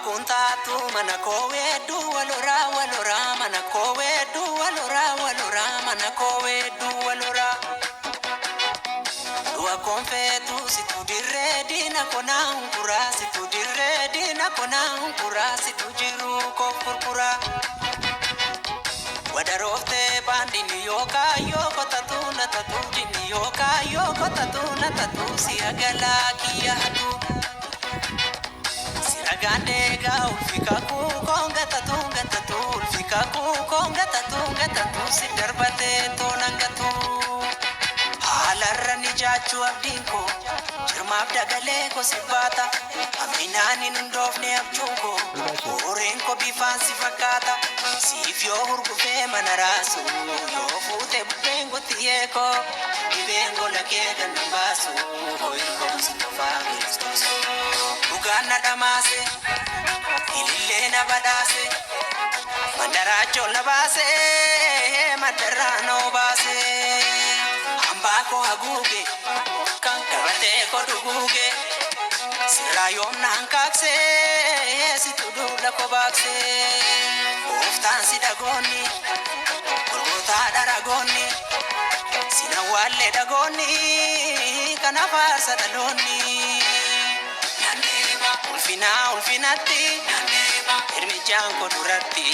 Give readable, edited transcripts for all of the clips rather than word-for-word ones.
Kuntaatu mana koweedu walora mana koweedu walora mana koweedu walora Dua konfetu situ dirredina konankura situ dirredina konankura situ jiru kopurpura Wadarofte bandini yoka yoko tatuna tatu jini yoka yoko tatuna tatu siagala kiyahdu Siragandega ulfika kukonga tatu ulfika kukonga tatu sidarbate tonangatu Alarrani jachu abdinko Jirmaaf dagalee ko sibata Aminaan inundofne abchunko Orenko bifansi fakata Siif yoo hurgufee mana raasu Yoo fuute bubbeengo tiyeeko Dibeengo lakee ganna baasu Hoyinko musitofaa Kiristoos Dhugaan na dhamaase Ilillee na badhaase Mandaraachoo na baase Mandaraa na obaase Ambako haguuge kan gabatee ko dhuguuge siraayoom naan kaakse situ duula ko baakse gooftaan si dhagoonni golgootaa dharagoonni sina waallee dhagoonni kana faarsa dhaloonni ulfinatti hirmijaan ko duratti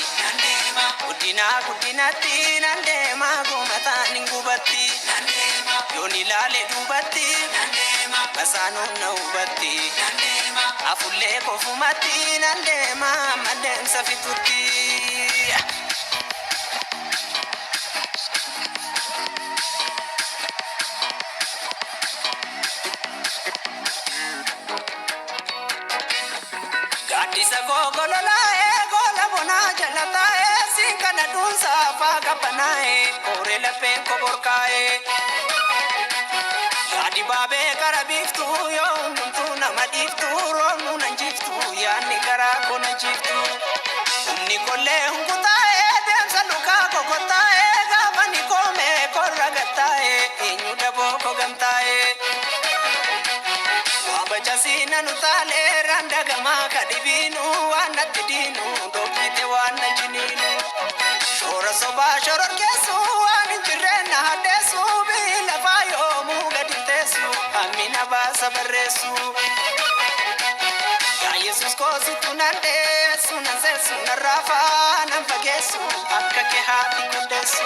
guddinatti nandeema goomataan hin gubatti yoon ilaale duubatti basaanuun na hubatti afullee kofumatti nandeema madeemsa fitutti Gaaddisa gogololaa'ee gola bonaa jalataa'ee sinkana dhuunsaa faaga banaa'ee kooree lapheen koborkaa'ee yaadi baabee gara biiftuu yoo hundumtuu nama dhiiftuu roobnuu nan jiiftuu yaadni garaa kona jiiftuu humni kollee hunkutaa'ee deemsa lukaa kokottaa'ee gaafa ni koomee korra gattaa'ee eenyu daboo kogamtaa'ee Wabachasina nutale randa gama kadibinu wanatti dinu dokite wanna jininu Shora soba shoror kesu wanin jirena hadesu bila fayo mugadintesu amina basa barresu Ya Yesus kosi tunandesu nansesu narafa nanfagesu akka ke hati kundesu